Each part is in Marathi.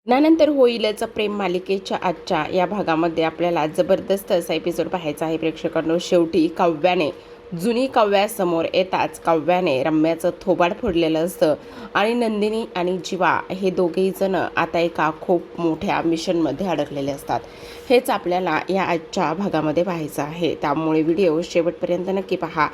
लग्नानंतर होईलच प्रेम मालिकेच्या आजच्या या भागामध्ये आपल्याला जबरदस्त असा एपिसोड पाहायचा आहे प्रेक्षकांनो. शेवटी काव्याने जुनी काव्यासमोर येताच काव्याने रम्याचं थोबाड फोडलेलं असतं आणि नंदिनी आणि जीवा हे दोघेही जण आता एका खूप मोठ्या मिशनमध्ये अडकलेले असतात. हेच आपल्याला या आजच्या भागामध्ये पाहायचं आहे, त्यामुळे व्हिडिओ शेवटपर्यंत नक्की पहा.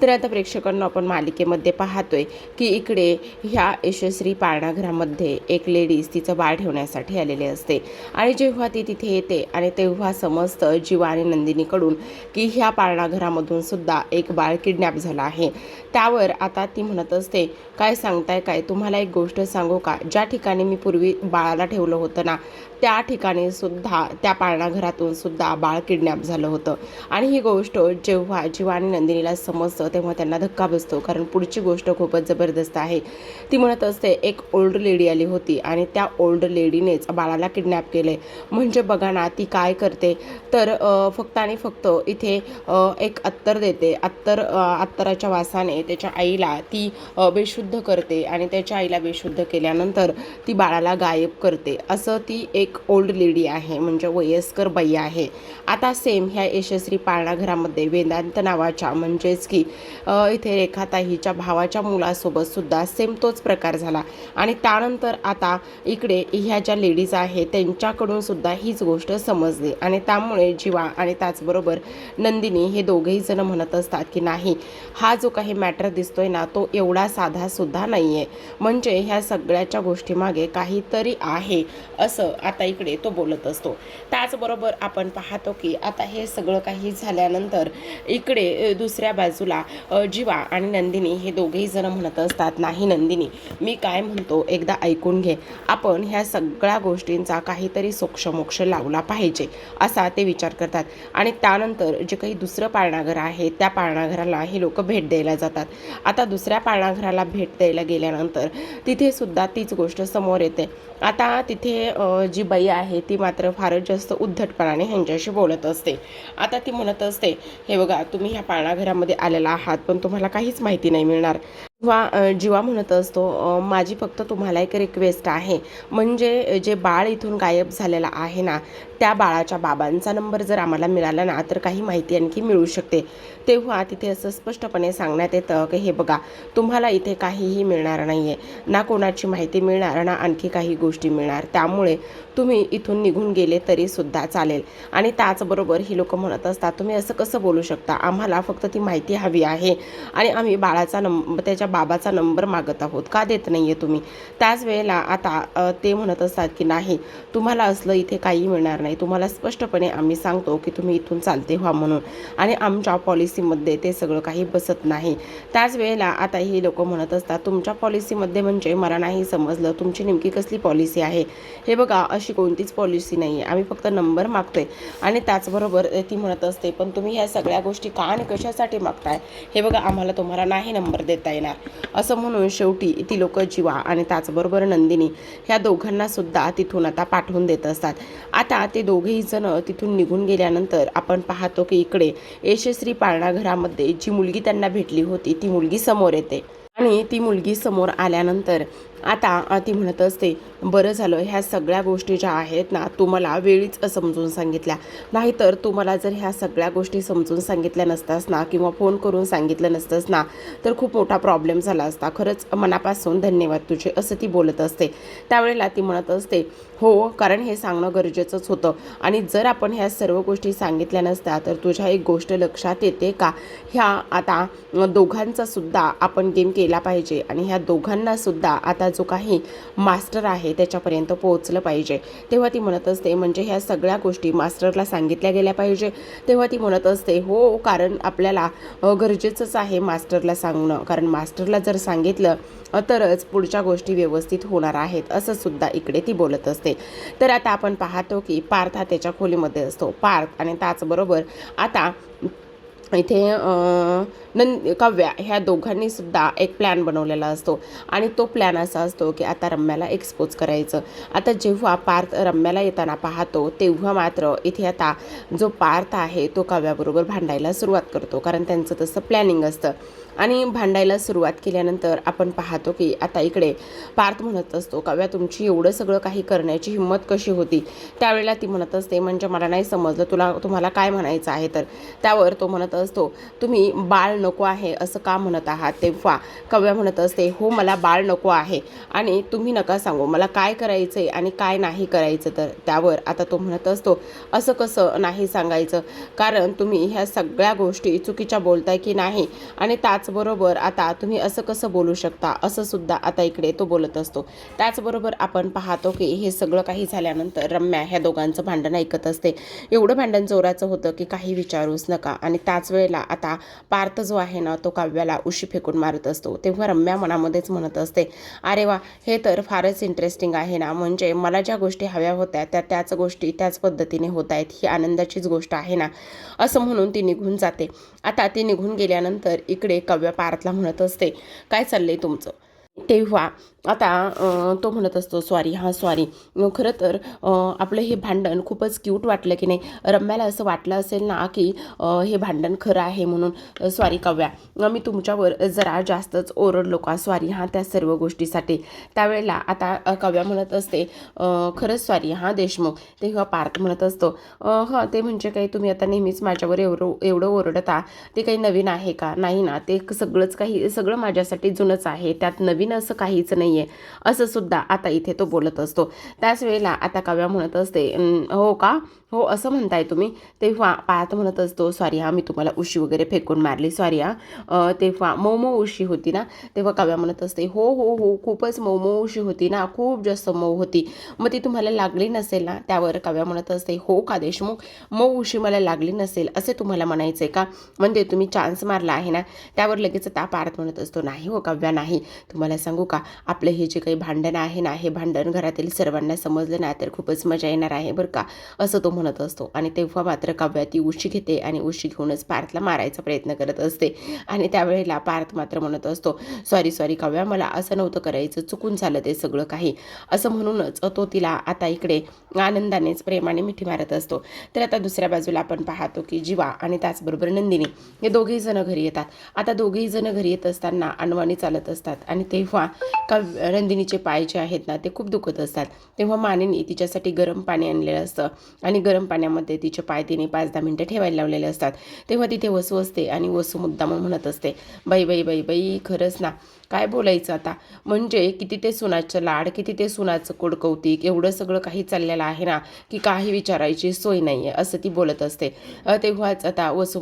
तर आता प्रेक्षकांना आपण मालिकेमध्ये पाहतोय की इकडे ह्या यशस्वी पाळणाघरामध्ये एक लेडीज तिचं बाळ ठेवण्यासाठी आलेली असते आणि जेव्हा ती तिथे येते आणि तेव्हा समजतं जीवा आणि नंदिनीकडून की ह्या पाळणाघरामधून सुद्धा एक बाळ किडनॅप झालं आहे. त्यावर आता ती म्हणत असते, काय सांगताय काय, तुम्हाला एक गोष्ट सांगू का, ज्या ठिकाणी मी पूर्वी बाळाला ठेवलं होतं ना त्या ठिकाणी सुद्धा त्या पाळणाघरातून सुद्धा बाळ किडनॅप झालं होतं. आणि ही गोष्ट जेव्हा जीवा आणि नंदिनीला समजतं तेव्हा त्यांना धक्का बसतो, कारण पुढची गोष्ट खूपच जबरदस्त आहे. ती म्हणत असते, एक ओल्ड लेडी आली होती आणि त्या ओल्ड लेडीनेच बाळाला किडनॅप केले. म्हणजे बघा ना ती काय करते तर फक्त आणि फक्त इथे एक अत्तर देते. अत्तराच्या वासाने त्याच्या आईला ती बेशुद्ध करते आणि त्याच्या आईला बेशुद्ध केल्यानंतर ती बाळाला गायब करते. असं ती एक ओल्ड लेडी आहे, म्हणजे वयस्कर बाई आहे. आता सेम ह्या यशस्वी पाळणाघरामध्ये वेदांत नावाच्या म्हणजेच की इथे रेखाताईच्या भावाच्या मुलासोबत सुद्धा सेम तोच प्रकार झाला. आणि त्यानंतर आता इकडे ह्या ज्या लेडीज आहेत त्यांच्याकडून सुद्धा हीच गोष्ट समजली आणि त्यामुळे जीवा आणि त्याचबरोबर नंदिनी हे दोघेही जण म्हणत असतात की नाही, हा जो काही मॅटर दिसतोय ना तो एवढा साधा सुद्धा नाही आहे, म्हणजे ह्या सगळ्याच्या गोष्टीमागे काहीतरी आहे असं आता इकडे तो बोलत असतो. त्याचबरोबर आपण पाहतो की आता हे सगळं काही झाल्यानंतर इकडे दुसऱ्या बाजूला जीवा आणि नंदिनी हे दोघेही जण म्हणत असतात, नाही नंदिनी, मी काय म्हणतो एकदा ऐकून घे, आपण ह्या सगळ्या गोष्टींचा काहीतरी सोक्षमोक्ष लावला पाहिजे असा ते विचार करतात. आणि त्यानंतर जे काही दुसरं पाळणाघर आहे त्या पाळणाघराला हे लोक भेट द्यायला जातात. आता दुसऱ्या पाळणाघराला भेट द्यायला गेल्यानंतर तिथे सुद्धा तीच गोष्ट समोर येते. आता तिथे जी बाई आहे ती मात्र फारच जास्त उद्धटपणाने ह्यांच्याशी बोलत असते. आता ती म्हणत असते, हे बघा तुम्ही ह्या पाळणाघरामध्ये आलेला आहात पण तुम्हाला काहीच माहिती नाही मिळणार. जीवा म्हणत असतो, माझी फक्त तुम्हाला एक रिक्वेस्ट आहे, म्हणजे जे बाळ इथून गायब झालेला आहे ना त्या बाळाच्या बाबांचा नंबर जर आम्हाला मिळाला ना तर काही माहिती आणखी मिळू शकते. तेव्हा तिथे असं स्पष्टपणे सांगण्यात येतं की हे बघा, तुम्हाला इथे काहीही मिळणार नाही आहे, ना कोणाची माहिती मिळणार ना आणखी काही गोष्टी मिळणार, त्यामुळे तुम्ही इथून निघून गेले तरी सुद्धा चालेल. आणि त्याचबरोबर ही लोक म्हणत असतात, तुम्ही असं कसं बोलू शकता, आम्हाला फक्त ती माहिती हवी आहे आणि आम्ही बाळाचा त्याच्या बाबाचा नंबर मागत आहोत, का देत नाही आहे तुम्ही. त्याच वेळेला आता ते म्हणत असतात की नाही, तुम्हाला असलं इथे काही मिळणार नाही, तुम्हाला स्पष्टपणे आम्ही सांगतो की तुम्ही इथून चालते व्हा म्हणून, आणि आमच्या पॉलिसीमध्ये ते सगळं काही बसत नाही. त्याच वेळेला आता ही लोक म्हणत असतात, तुमच्या पॉलिसीमध्ये म्हणजे मला नाही समजलं, तुमची नेमकी कसली पॉलिसी आहे. हे बघा, अशी कोणतीच पॉलिसी नाही आहे, आम्ही फक्त नंबर मागतोय. आणि त्याचबरोबर ती म्हणत असते, पण तुम्ही ह्या सगळ्या गोष्टी का आणि कशासाठी मागताय, हे बघा आम्हाला तुम्हाला नाही नंबर देता येणार. असं म्हणून शेवटी ती लोक जीवा आणि त्याचबरोबर नंदिनी ह्या दोघांना सुद्धा तिथून आता पाठवून देत असतात. आता ते दोघेही जण तिथून निघून गेल्यानंतर आपण पाहतो की इकडे यशस्वी पाळणाघरामध्ये जी मुलगी त्यांना भेटली होती ती मुलगी समोर येते. आणि ती मुलगी समोर आल्यानंतर आता ती म्हणत असते, बरं झालं ह्या सगळ्या गोष्टी ज्या आहेत ना तुम्हाला वेळीच समजून सांगितल्या, नाहीतर तुम्हाला जर ह्या सगळ्या गोष्टी समजून सांगितल्या नसतास ना किंवा फोन करून सांगितलं नसतंच ना तर खूप मोठा प्रॉब्लेम झाला असता, खरंच मनापासून धन्यवाद तुझे, असं ती बोलत असते. त्यावेळेला ती म्हणत असते, हो, कारण हे सांगणं गरजेचंच होतं आणि जर आपण ह्या सर्व गोष्टी सांगितल्या नसत्या तर तुझ्या एक गोष्ट लक्षात येते का, ह्या आता दोघांचा सुद्धा आपण गेम केला पाहिजे आणि ह्या दोघांना सुद्धा आता जो काही मास्टर आहे त्याच्यापर्यंत पोहोचलं पाहिजे. तेव्हा ती म्हणत असते, म्हणजे ह्या सगळ्या गोष्टी मास्टरला सांगितल्या गेल्या पाहिजे. तेव्हा ती म्हणत असते, हो, कारण आपल्याला गरजेचंच आहे मास्टरला सांगणं, कारण मास्टरला जर सांगितलं तरच पुढच्या गोष्टी व्यवस्थित होणार आहेत, असं सुद्धा इकडे ती बोलत असते. तर आता आपण पाहतो की पार्थ हा त्याच्या खोलीमध्ये असतो. पार्थ आणि त्याचबरोबर आता इथे काव्या ह्या दोघांनी सुद्धा एक प्लॅन बनवलेला असतो आणि तो प्लॅन असा असतो की आता रम्याला एक्सपोज करायचं. आता जेव्हा पार्थ रम्याला येताना पाहतो तेव्हा मात्र इथे आता जो पार्थ आहे तो काव्याबरोबर भांडायला सुरुवात करतो, कारण त्यांचं तसं प्लॅनिंग असतं. आणि भांडायला सुरुवात केल्यानंतर आपण पाहतो की आता इकडे पार्थ म्हणत असतो, काव्या तुमची एवढं सगळं काही करण्याची हिंमत कशी होती? त्यावेळेला ती म्हणत असते, म्हणजे मला नाही समजलं तुम्हाला काय म्हणायचं आहे तर. त्यावर तो म्हणत असतो, तुम्ही बाळ नको आहे असं का म्हणत आहात? तेव्हा काव्या म्हणत असते, हो मला बाळ नको आहे आणि तुम्ही नका सांगू मला काय करायचं आहे आणि काय नाही करायचं तर. त्यावर आता तो म्हणत असतो, असं कसं नाही सांगायचं, कारण तुम्ही ह्या सगळ्या गोष्टी चुकीच्या बोलताय की नाही, आणि त्याचबरोबर आता तुम्ही असं कसं बोलू शकता असं सुद्धा आता इकडे तो बोलत असतो. त्याचबरोबर आपण पाहतो की हे सगळं काही झाल्यानंतर रम्या ह्या दोघांचं भांडण ऐकत असते. एवढं भांडण जोराचं होतं की काही विचारूच नका. आणि त्याच वेळेला आता पार्थ जो आहे ना तो काव्याला उशी फेकून मारत असतो. तेव्हा रम्या मनामध्येच म्हणत असते, अरे वा, हे तर फारच इंटरेस्टिंग आहे ना, म्हणजे मला ज्या गोष्टी हव्या होत्या त्याच गोष्टी त्याच पद्धतीने होत आहेत, ही आनंदाचीच गोष्ट आहे ना, असं म्हणून ती निघून जाते. आता ती निघून गेल्यानंतर इकडे काव्या पार्थला म्हणत असते, काय चाललंय तुमचं? तेव्हा आता तो म्हणत असतो, सॉरी खरं तर आपलं हे भांडण खूपच क्यूट वाटलं की नाही. रम्याला असं वाटलं असेल ना की हे भांडण खरं आहे म्हणून. सॉरी काव्या, मी तुमच्यावर जरा जास्तच ओरडलो का? सॉरी त्या सर्व गोष्टीसाठी. त्यावेळेला आता काव्या म्हणत असते, खरंच सॉरी देशमुख. तेव्हा पार्थ म्हणत असतो, ते म्हणजे काही तुम्ही आता नेहमीच माझ्यावर एवढं ओरडता, ते काही नवीन आहे का? नाही ना, ते सगळं माझ्यासाठी जुनंच आहे, त्यात नवीन असं काहीच नाही आहे, असं सुद्धा आता इथे तो बोलत असतो. त्याच वेळेला आता काव्या म्हणत असते, हो का, हो असं म्हणताय तुम्ही? तेव्हा पार्थ म्हणत असतो, सॉरी मी तुम्हाला उशी वगैरे फेकून मारली, सॉरी तेव्हा मऊ उशी होती ना? तेव्हा काव्या म्हणत असते, हो हो हो खूपच मऊ उशी होती ना, खूप जास्त मऊ होती, मग ती तुम्हाला लागली नसेल ना? त्यावर काव्या म्हणत असते, हो का देशमुख, मऊ उशी मला लागली नसेल असे तुम्हाला म्हणायचे का? म्हणजे तुम्ही चान्स मारला आहे ना? त्यावर लगेच आता पार्थ म्हणत असतो, नाही हो काव्या नाही, तुम्हाला सांगू का, आपलं हे जे काही भांडण आहे ना, हे भांडण घरातील सर्वांना समजलं ना तर खूपच मजा येणार आहे बरं का, असं तो म्हणत असतो. आणि तेव्हा मात्र काव्या ती उशी घेते आणि उशी घेऊनच पार्थला मारायचा प्रयत्न करत असते. आणि त्यावेळेला पार्थ मात्र म्हणत असतो, सॉरी काव्या, मला असं नव्हतं करायचं, चुकून झालं ते सगळं काही, असं म्हणूनच तो तिला आता इकडे आनंदानेच प्रेमाने मिठी मारत असतो. तर आता दुसऱ्या बाजूला आपण पाहतो की जीवा आणि त्याचबरोबर नंदिनी हे दोघेही जण घरी येतात. आता दोघेही जण घरी येत असताना अनवाणी चालत असतात आणि तेव्हा नंदिनीचे पाय जे आहेत ना ते खूप दुखत असतात. तेव्हा मानिनी तिच्यासाठी गरम पाणी आणलेलं असतं आणि गरम पाण्यामध्ये तिचे पाय तिने 5-10 मिनिटं ठेवायला लावलेले असतात. तेव्हा तिथे वसू असते आणि वसू मुद्दाम म्हणत असते, बाई खरंच ना, काय बोलायचं आता, म्हणजे किती ते सुनाचं लाड, किती ते सुनाचं कोडकौतिक, एवढं सगळं काही चाललेलं आहे ना की काही विचारायची सोय नाही आहे, असं ती बोलत असते. तेव्हाच आता वसू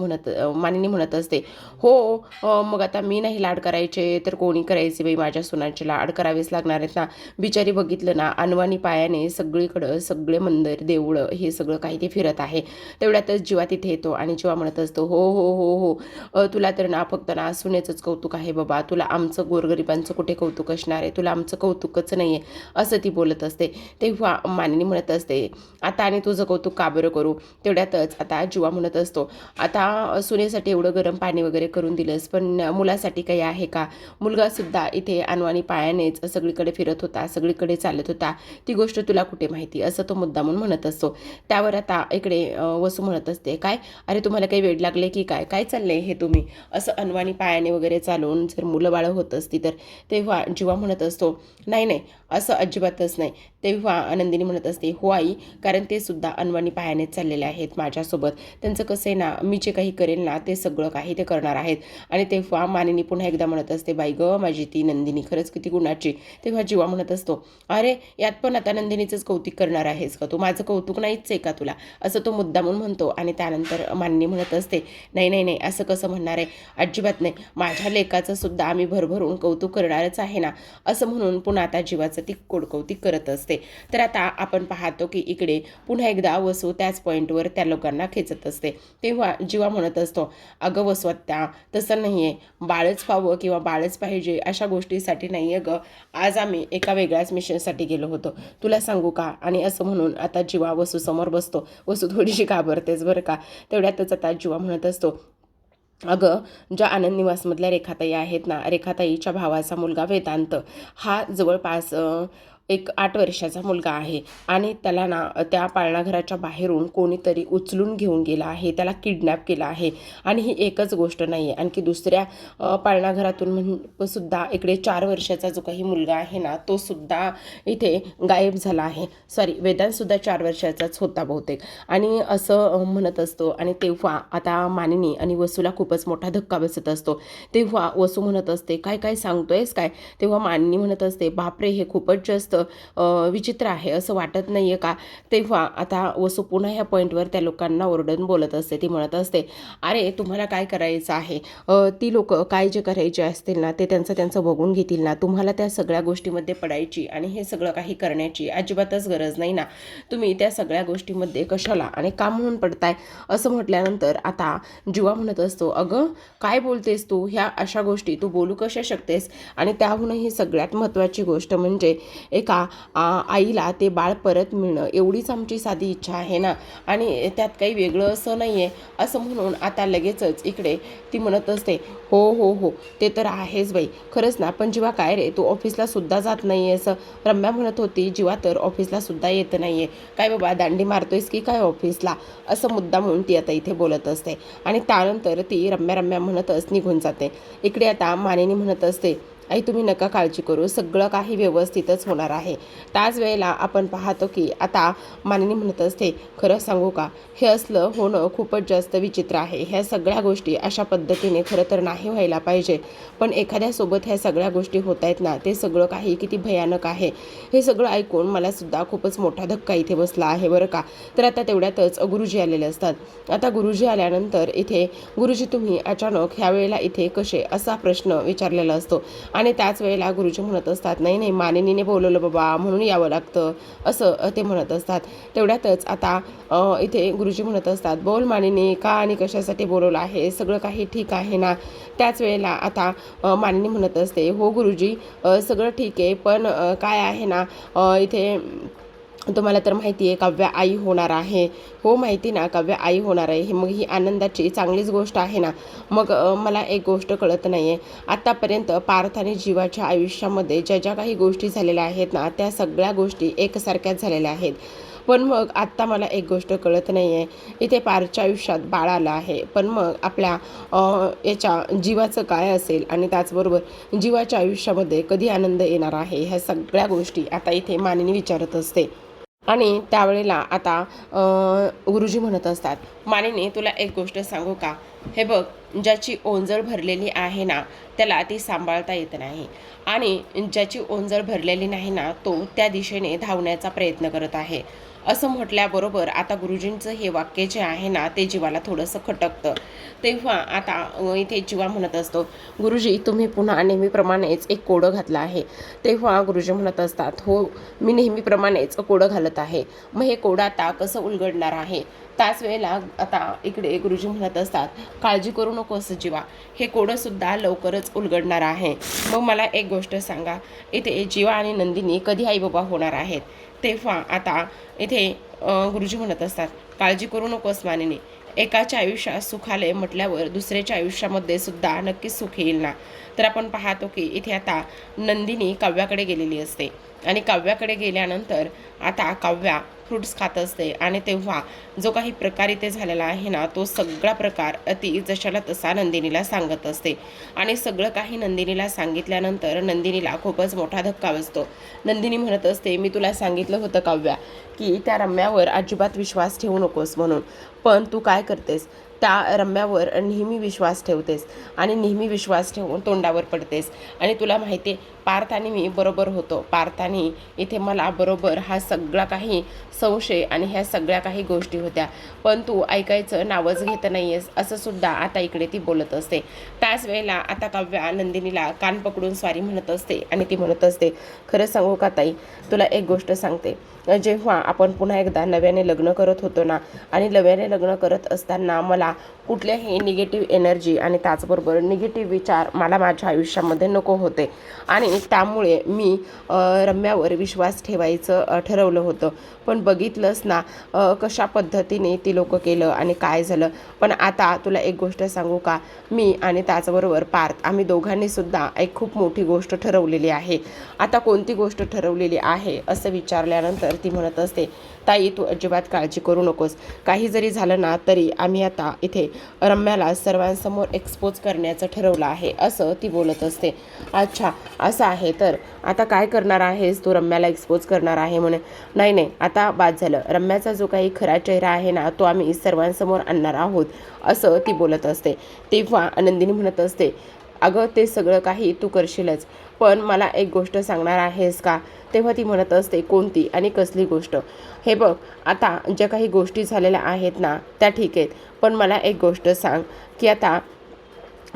मानिनी म्हणत असते, हो मग आता मी नाही लाड करायचे तर कोणी करायचे बाई, माझ्या सुनाचे लाड करावेच लागणार आहेत ना. बिचारी बघितलं ना, अनवाणी पायाने सगळीकडं सगळे मंदिर देऊळं हे सगळं काही ते फिरत आहे. तेवढ्यातच जीवा तिथे येतो आणि जीवा म्हणत असतो, हो हो हो हो तुला तर ना फक्त ना सुनेचंच कौतुक आहे बाबा, तुला आमचं गोरगरिबांचं कुठे कौतुक असणार आहे, तुला आमचं कौतुकच नाही आहे, असं ती बोलत असते. तेव्हा मानिनी म्हणत असते, आता आणि तुझं कौतुक का बरं करू? तेवढ्यातच आता जीवा म्हणत असतो, आता सुनेसाठी एवढं गरम पाणी वगैरे करून दिलंस, पण मुलासाठी काही आहे का? मुलगासुद्धा इथे अनवाणी पायानेच सगळीकडे फिरत होता, सगळीकडे चालत होता, ती गोष्ट तुला कुठे माहिती, असं तो मुद्दामून म्हणत असतो. त्यावर आता इकडे वसू म्हणत असते, काय अरे तुम्हाला काही वेळ लागले की काय चाललंय हे तुम्ही असं अनवाणी पायाने वगैरे चालून जर मुलं बाळं होत असती तर? तेव्हा जीवा म्हणत असतो, नाही असं अजिबातच नाही. तेव्हा नंदिनी म्हणत असते, हो आई, कारण ते सुद्धा अनवाणी पायानेच चाललेले आहेत माझ्यासोबत, त्यांचं कसं आहे ना, मी जे काही करेल ना ते सगळं काही ते करणार आहेत. आणि तेव्हा मानिनी पुन्हा एकदा म्हणत असते, बाई ग माझी ती नंदिनी खरंच किती गुणाची. तेव्हा जीवा म्हणत असतो, अरे यात पण आता नंदिनीचंच कौतुक करणार आहेस का तू? माझं कौतुक नाहीच आहे का तुला? असं तो मुद्दामून म्हणतो. आणि त्यानंतर मानिनी म्हणत असते, नाही असं कसं म्हणणार आहे, अजिबात नाही, माझ्या लेकाचं सुद्धा आम्ही भरभरून कौतुक करणारच आहे ना, असं म्हणून पुन्हा आता जीवाचं ती कोडकौतिक करत असते. तर आता आपण पाहतो की इकडे पुन्हा एकदा वसू त्याच पॉईंटवर त्या लोकांना खेचत असते. तेव्हा जीवा म्हणत असतो, अगं वसवत्या, तसं नाही आहे, बाळच पाहावं किंवा बाळच पाहिजे अशा गोष्टीसाठी नाही आहे गं, आज आम्ही एका वेगळ्याच मिशनसाठी गेलो होतो, तुला सांगू का? आणि असं म्हणून आता जीवा वसूसमोर बसतो. वसू थोडीशी घाबरतेच बरं का. तेवढ्यातच आता जीवा म्हणत असतो, अगं ज्या आनंद निवासमधल्या रेखाताई आहेत ना, रेखाताईच्या भावाचा मुलगा वेदांत हा जवळपास एक 8 वर्षाचा मुलगा आहे आणि त्याला ना त्या पाळणाघराच्या बाहेरून कोणीतरी उचलून घेऊन गेला आहे, त्याला किडनॅप केलं आहे. आणि ही एकच गोष्ट नाही आहे, आणखी दुसऱ्या पाळणाघरातून सुद्धा इकडे 4 वर्षाचा जो काही मुलगा आहे ना तो सुद्धा इथे गायब झाला आहे. सॉरी, वेदांतसुद्धा 4 वर्षाचाच होता बहुतेक. आणि असं म्हणत असतो आणि तेव्हा आता मानिनी आणि वसूला खूपच मोठा धक्का बसत असतो. तेव्हा वसू म्हणत असते, काय काय सांगतोयस काय? तेव्हा मानिनी म्हणत असते, बापरे, हे खूपच जास्त विचित्र आहे, असं वाटत नाही आहे का? तेव्हा आता वसू पुन्हा ह्या पॉईंटवर त्या लोकांना ओरडून बोलत असते. ती म्हणत असते, अरे तुम्हाला काय करायचं आहे? ती लोक काय जे करायचे असतील ना ते त्यांचं बघून घेतील ना. तुम्हाला त्या सगळ्या गोष्टीमध्ये पडायची आणि हे सगळं काही करण्याची अजिबातच गरज नाही ना. तुम्ही त्या सगळ्या गोष्टीमध्ये कशाला आणि का म्हणून पडताय? असं म्हटल्यानंतर आता जीवा म्हणत असतो, अगं काय बोलतेस तू? ह्या अशा गोष्टी तू बोलू कशा शकतेस? आणि त्याहूनही सगळ्यात महत्त्वाची गोष्ट म्हणजे एका आईला ते बाळ परत मिळणं एवढीच आमची साधी इच्छा आहे ना, आणि त्यात काही वेगळं असं नाही आहे. असं म्हणून आता लगेचच इकडे ती म्हणत असते, हो हो हो, ते तर आहेच बाई, खरंच ना. पण जीवा काय रे, तू ऑफिसला सुद्धा जात नाही आहे? असं रम्या म्हणत होती, जीवा तर ऑफिसला सुद्धा येत नाही आहे. काय बाबा, दांडी मारतोयस की काय ऑफिसला? असं मुद्दा म्हणून ती आता इथे बोलत असते. आणि त्यानंतर ती रम्या म्हणतच निघून जाते. इकडे आता मानिनी म्हणत असते, आई तुम्ही नका काळजी करू, सगळं काही व्यवस्थितच होणार आहे. त्याच वेळेला आपण पाहतो की आता मानिनी म्हणत असते, खरं सांगू का, हे असलं होणं खूपच जास्त विचित्र आहे. ह्या सगळ्या गोष्टी अशा पद्धतीने खरं तर नाही व्हायला पाहिजे, पण एखाद्यासोबत ह्या सगळ्या गोष्टी होत आहेत ना, ते सगळं काही किती भयानक आहे. हे सगळं ऐकून मला सुद्धा खूपच मोठा धक्का इथे बसला आहे बरं का. तर आता तेवढ्यातच गुरुजी आलेले असतात. आता गुरुजी आल्यानंतर इथे, गुरुजी तुम्ही अचानक ह्या वेळेला इथे कसे, असा प्रश्न विचारलेला असतो. आणि त्याच वेळेला गुरुजी म्हणत असतात, नाही नाही, मानिनीने बोलवलं बाबा म्हणून यावं लागतं, असं ते म्हणत असतात. तेवढ्यातच आता इथे गुरुजी म्हणत असतात, बोल मानिनी, का आणि कशासाठी बोलवलं आहे? सगळं काही ठीक आहे ना? त्याच वेळेला आता मानिनी म्हणत असते, हो गुरुजी, सगळं ठीक आहे, पण काय आहे ना, इथे तुम्हाला तर माहिती आहे काव्या आई होणार आहे. हो माहिती ना, काव्या आई होणार आहे, मग ही आनंदाची चांगलीच गोष्ट आहे ना. मग मला एक गोष्ट कळत नाही आहे, आत्तापर्यंत पार्थ आणि जीवाच्या आयुष्यामध्ये ज्या ज्या काही गोष्टी झालेल्या आहेत ना, त्या सगळ्या गोष्टी एकसारख्याच झालेल्या आहेत. पण मग आत्ता मला एक गोष्ट कळत नाही आहे, इथे पार्थच्या आयुष्यात बाळ आलं आहे, पण मग आपल्या याच्या जीवाचं काय असेल? आणि त्याचबरोबर जीवाच्या आयुष्यामध्ये कधी आनंद येणार आहे? ह्या सगळ्या गोष्टी आता इथे मानिनी विचारत असते. आणि त्यावेळेला आता गुरुजी म्हणत असतात, मानिनी तुला एक गोष्ट सांगू का? हे बघ, ज्याची ओंजळ भरलेली आहे ना त्याला ती सांभाळता येत नाही, आणि ज्याची ओंजळ भरलेली नाही ना तो त्या दिशेने धावण्याचा प्रयत्न करत आहे. असं म्हटल्याबरोबर आता गुरुजींचं हे वाक्य जे आहे ना ते जीवाला थोडंसं खटकतं. तेव्हा आता इथे जीवा म्हणत असतो, गुरुजी तुम्ही पुन्हा नेहमीप्रमाणेच एक कोडं घातलं आहे. तेव्हा गुरुजी म्हणत असतात, हो मी नेहमीप्रमाणेच कोडं घालत आहे, मग हे कोडं आता कसं उलगडणार आहे? त्याच वेळेला आता इकडे गुरुजी म्हणत असतात, काळजी करू नकोस जीवा, हे कोडंसुद्धा लवकरच उलगडणार आहे. मग मला एक गोष्ट सांगा, इथे जीवा आणि नंदिनी कधी आईबाबा होणार आहेत? तेव्हा आता इथे गुरुजी म्हणत असतात, काळजी करू नकोस मानिनी, एकाच्या आयुष्यात सुख आले म्हटल्यावर दुसऱ्याच्या आयुष्यामध्ये सुद्धा नक्कीच सुख येईल ना. तर आपण पाहतो की इथे आता नंदिनी काव्याकडे गेलेली असते, आणि काव्याकडे गेल्यानंतर आता काव्या फ्रूट्स खात असते. आणि तेव्हा जो काही प्रकार इथे झालेला आहे ना तो सगळा प्रकार अति जशाला तसा नंदिनीला सांगत असते. आणि सगळं काही नंदिनीला सांगितल्यानंतर नंदिनीला खूपच मोठा धक्का बसतो. नंदिनी म्हणत असते, मी तुला सांगितलं होतं काव्या की त्या रम्यावर अजिबात विश्वास ठेवू नकोस म्हणून, पण तू काय करतेस, त्या रम्यावर नेहमी विश्वास ठेवतेस आणि नेहमी विश्वास ठेवून तोंडावर पडतेस. आणि तुला माहिती आहे पार्थ आणि मी बरोबर होतो, पार्थाने इथे मला बरोबर हा सगळा काही संशय आणि ह्या सगळ्या काही गोष्टी होत्या, पण तू ऐकायचं नावच घेत नाही आहेस, असं सुद्धा आता इकडे ती बोलत असते. त्याच वेळेला आता काव्या नंदिनीला कान पकडून स्वारी म्हणत असते आणि ती म्हणत असते, खरं सांगू का ताई, तुला एक गोष्ट सांगते, जेव्हा आपण पुन्हा एकदा नव्याने लग्न करत होतो ना, आणि नव्याने लग्न करत असताना मला कुठल्याही निगेटिव्ह एनर्जी आणि त्याचबरोबर निगेटिव्ह विचार मला माझ्या आयुष्यामध्ये नको होते आणि त्यामुळे मी रम्यावर विश्वास ठेवायचं ठरवलं होतं. पण बघितलंस ना कशा पद्धतीने ती लोक केलं आणि काय झालं. पण आता तुला एक गोष्ट सांगू का, मी आणि त्याचबरोबर पार्थ आम्ही दोघांनी सुद्धा एक खूप मोठी गोष्ट ठरवलेली आहे. आता कोणती गोष्ट ठरवलेली आहे असं विचारल्यानंतर ती म्हणत असते, ताई तू अजिबात काळजी करू नकोस. काही जरी झालं ना तरी आम्ही आता इथे रम्याला सर्वांसमोर एक्सपोज करण्याचं ठरवलं आहे असं ती बोलत असते. अच्छा असं आहे, तर आता काय करणार आहेस तू, रम्याला एक्सपोज करणार आहे म्हणे. नाही नाही आता बाद झालं, रम्याचा जो काही खरा चेहरा आहे ना तो आम्ही सर्वांसमोर आणणार आहोत असं ती बोलत असते. तेव्हा नंदिनी म्हणत असते, अगं ते सगळं काही तू करशीलच, पण मला एक गोष्ट सांगणार आहेस का. तेव्हा ती म्हणत असते, कोणती आणि कसली गोष्ट. हे बघ आता ज्या काही गोष्टी झालेल्या आहेत ना त्या ठीक आहेत, पण मला एक गोष्ट सांग की आता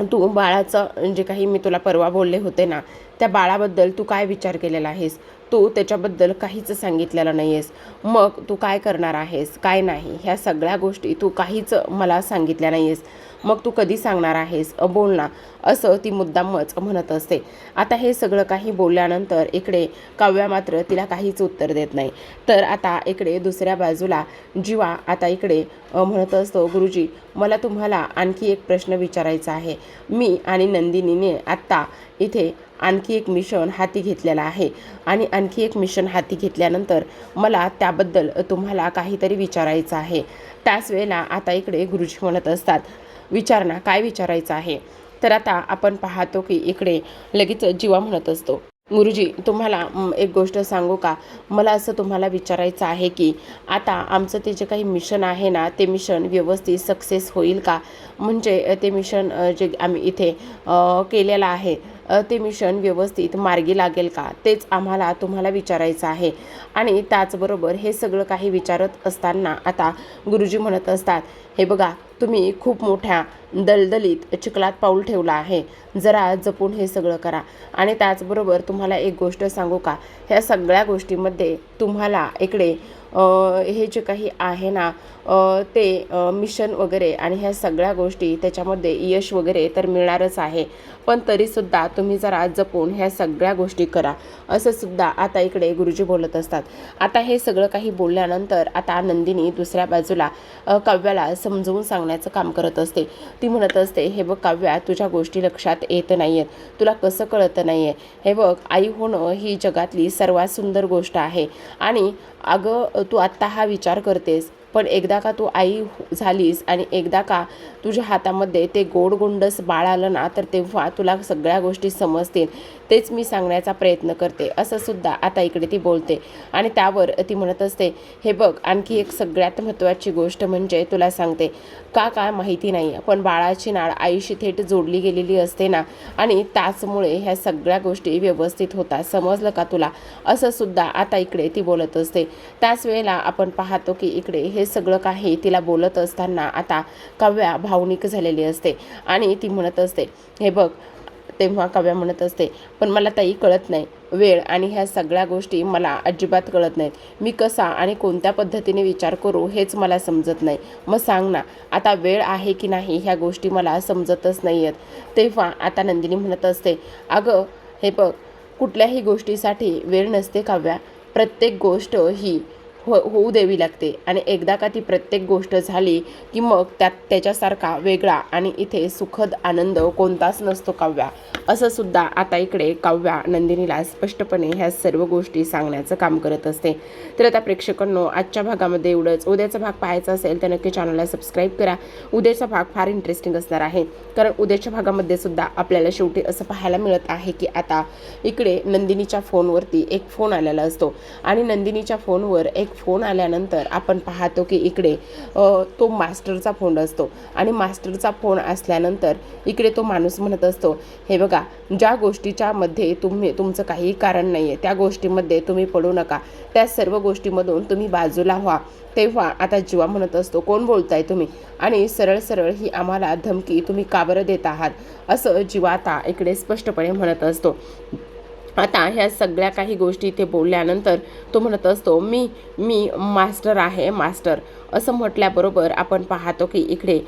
तू बाळाचं जे काही मी तुला परवा बोलले होते ना त्या बाळाबद्दल तू काय विचार केलेला आहेस. तू त्याच्याबद्दल काहीच सांगितलेलं नाही आहेस. मग तू काय करणार आहेस काय नाही ह्या सगळ्या गोष्टी तू काहीच मला सांगितल्या नाही आहेस. मग तू कधी सांगणार आहेस, बोल ना, असं ती मुद्दामच म्हणत असते. आता हे सगळं काही बोलल्यानंतर इकडे काव्या मात्र तिला काहीच उत्तर देत नाही. तर आता इकडे दुसऱ्या बाजूला जीवा आता इकडे म्हणत असतो, गुरुजी मला तुम्हाला आणखी एक प्रश्न विचारायचा आहे. मी आणि नंदिनीने आत्ता इथे आणखी एक मिशन हाती घेतलेला आहे आणि आणखी एक मिशन हाती घेतल्यानंतर मला त्याबद्दल तुम्हाला काहीतरी विचारायचं आहे. त्याच वेळेला आता इकडे गुरुजी म्हणत असतात, विचार ना, काय विचारायचं आहे. तर आता आपण पाहतो की इकडे लगेच जीवा म्हणत असतो, गुरुजी तुम्हाला एक गोष्ट सांगू का, मला असं तुम्हाला विचारायचं आहे की आता आमचं ते जे काही मिशन आहे ना ते मिशन व्यवस्थित सक्सेस होईल का. म्हणजे ते मिशन जे आम्ही इथे केलेलं आहे ते मिशन व्यवस्थित मार्गी लागेल का, तेच आम्हाला तुम्हाला विचारायचं आहे. आणि त्याचबरोबर हे सगळं काही विचारत असताना आता गुरुजी म्हणत असतात, हे बघा तुम्ही खूप मोठ्या दलदलीत चिखलात पाऊल ठेवलं आहे, जरा जपून हे सगळं करा. आणि त्याचबरोबर तुम्हाला एक गोष्ट सांगू का, ह्या सगळ्या गोष्टींमध्ये तुम्हाला इकडे हे जे काही आहे ना ते मिशन वगैरे आणि ह्या सगळ्या गोष्टी त्याच्यामध्ये यश वगैरे तर मिळणारच आहे, पण तरीसुद्धा तुम्ही जरा जपून ह्या सगळ्या गोष्टी करा असं सुद्धा आता इकडे गुरुजी बोलत असतात. आता हे सगळं काही बोलल्यानंतर आता नंदिनी दुसऱ्या बाजूला काव्याला समजवून सांगण्याचं काम करत असते. ती म्हणत असते, हे बघ काव्या तुझ्या गोष्टी लक्षात येत नाही आहेत, तुला कसं कळतं नाही आहे. हे बघ आई होणं ही जगातली सर्वात सुंदर गोष्ट आहे आणि अगं तू आत्ता हा विचार करतेस, पण एकदा का तू आई झालीस आणि एकदा का तुझ्या हातामध्ये ते गोंडस बाळ आलं ना तर तेव्हा तुला सगळ्या गोष्टी समजतील. तेच मी सांगण्याचा प्रयत्न करते असं सुद्धा आता इकडे ती बोलते. आणि त्यावर ती म्हणत असते, हे बघ आणखी एक सगळ्यात महत्त्वाची गोष्ट म्हणजे तुला सांगते, का काय माहिती नाही पण बाळाची नाळ आईशी थेट जोडली गेलेली असते ना आणि त्याचमुळे ह्या सगळ्या गोष्टी व्यवस्थित होतात, समजलं का तुला, असं सुद्धा आता इकडे ती बोलत असते. त्याच वेळेला आपण पाहतो की इकडे हे सगळं काही तिला बोलत असताना आता काव्या भावनिक झालेली असते आणि ती म्हणत असते, हे बघ. तेव्हा काव्या म्हणत असते, पण मला ताई कळत नाही, वेळ आणि ह्या सगळ्या गोष्टी मला अजिबात कळत नाहीत. मी कसा आणि कोणत्या पद्धतीने विचार करू हेच मला समजत नाही. मग सांग ना, आता वेळ आहे की नाही ह्या गोष्टी मला समजतच नाही आहेत. तेव्हा आता नंदिनी म्हणत असते, अगं हे बघ कुठल्याही गोष्टीसाठी वेळ नसते काव्या, प्रत्येक गोष्ट ही होऊ द्यावी लागते आणि एकदा का ती प्रत्येक गोष्ट झाली की मग त्याच्यासारखा वेगळा आणि इथे सुखद आनंद कोणताच नसतो काव्या, असं सुद्धा आता इकडे काव्या नंदिनीला स्पष्टपणे ह्या सर्व गोष्टी सांगण्याचं काम करत असते. तर आता प्रेक्षकांनो आजच्या भागामध्ये एवढंच. उद्याचा भाग पाहायचा असेल तर नक्की चॅनलला सबस्क्राईब करा. उद्याचा भाग फार इंटरेस्टिंग असणार आहे, कारण उद्याच्या भागामध्ये सुद्धा आपल्याला शेवटी असं पाहायला मिळत आहे की आता इकडे नंदिनीच्या फोनवरती एक फोन आलेला असतो आणि नंदिनीच्या फोनवर एक फोन आल्यानंतर आपण पाहतो की इकडे तो मास्टरचा फोन असतो आणि मास्टरचा फोन असल्यानंतर इकडे तो माणूस म्हणत असतो, हे बघा ज्या गोष्टीच्या मध्ये तुमचं काही कारण नाही आहे त्या गोष्टीमध्ये तुम्ही पडू नका, त्या सर्व गोष्टीमधून तुम्ही बाजूला व्हा. तेव्हा आता जीवा म्हणत असतो, कोण बोलताय तुम्ही आणि सरळ सरळ ही आम्हाला धमकी तुम्ही का बरं देत आहात, असं जीवा आता इकडे स्पष्टपणे म्हणत असतो. आता ह्या सगळ्या काही गोष्टी इथे बोलल्यानंतर तो म्हणत असतो मी मी मास्टर आहे मास्टर असं म्हटल्याबरोबर आपण पाहतो की इकडे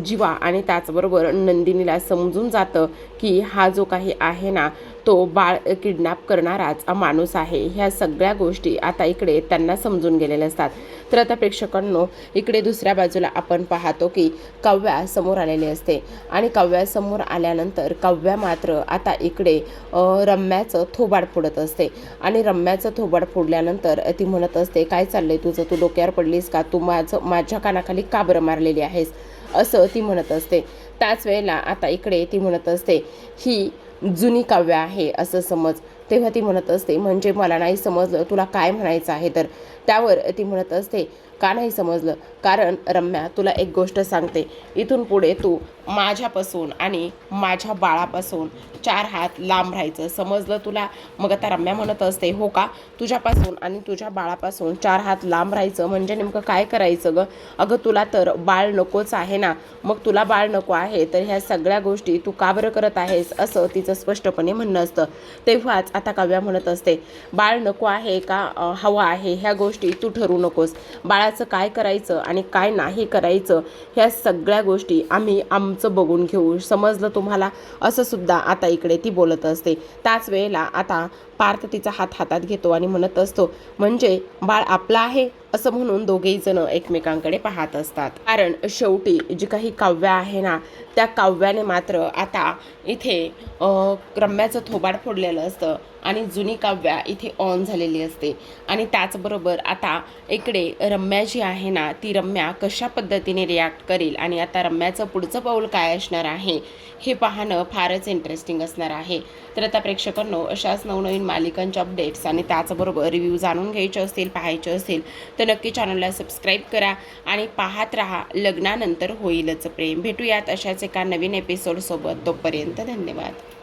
जीवा आणि त्याचबरोबर नंदिनीला समजून जातं की हा जो काही आहे ना तो बाळ किडनॅप करणाराच माणूस आहे. ह्या सगळ्या गोष्टी आता इकडे त्यांना समजून गेलेल्या असतात. तर आता प्रेक्षकांनो इकडे दुसऱ्या बाजूला आपण पाहतो की काव्या समोर आलेली असते आणि काव्या समोर आल्यानंतर काव्या मात्र आता इकडे रम्याचं थोबाड फोडत असते आणि रम्याचं थोबाड फोडल्यानंतर ती म्हणत असते काय चाललंय तुझं, तू डोक्यावर पडलीस का, तू माझ्या कानाखाली का बरं मारलेली आहेस असं ती म्हणत असते. त्याच वेळेला आता इकडे ती म्हणत असते ही जुनी काव्य आहे असं समज. तेव्हा ती म्हणत असते म्हणजे मला नाही समजलं तुला काय म्हणायचं आहे तर. त्यावर ती म्हणत असते का नाही समजलं, कारण रम्या तुला एक गोष्ट सांगते, इथून पुढे तू माझ्यापासून आणि माझ्या बाळापासून 4 हात लांब राहायचं, समजलं तुला. मग आता रम्या म्हणत असते हो का, तुझ्यापासून आणि तुझ्या बाळापासून 4 हात लांब राहायचं म्हणजे नेमकं काय करायचं ग? अगं तुला तर बाळ नकोच आहे ना, मग तुला बाळ नको आहे तर ह्या सगळ्या गोष्टी तू का बरं करत आहेस असं तिचं स्पष्टपणे म्हणणं असतं. तेव्हाच आता काव्या म्हणत असते बाळ नको आहे का हवं आहे ह्या गोष्टी तू ठरवू नकोस. बाळाचं काय करायचं आणि काय नाही करायचं ह्या सगळ्या गोष्टी आम्ही आमचं बघून घेऊ, समजलं तुम्हाला असं सुद्धा आता इकडे ती बोलत असते. त्याच वेळेला आता पार्थ तिचा हात हातात घेतो आणि म्हणत असतो म्हणजे बाळ आपलं आहे असं म्हणून दोघेही जण एकमेकांकडे पाहत असतात. कारण शेवटी जी काही काव्य आहे ना त्या काव्याने मात्र आता इथे रम्याचं थोबाड फोडलेलं असतं आणि जुनी काव्या इथे ऑन झालेली असते. आणि त्याचबरोबर आता इकडे रम्या जी आहे ना ती रम्या कशा पद्धतीने रिॲक्ट करेल आणि आता रम्याचं पुढचं पाऊल काय असणार आहे हे पाहणं फारच इंटरेस्टिंग असणार आहे. तर आता प्रेक्षकांनो अशाच नवनवीन मालिकांच्या अपडेट्स आणि त्याचबरोबर रिव्ह्यू जाणून घ्यायचे असतील, पाहायचे असतील तर नक्की चॅनलला सबस्क्राईब करा आणि पाहत राहा लग्नानंतर होईलच प्रेम. भेटूयात अशाच एका नवीन एपिसोडसोबत. तोपर्यंत धन्यवाद.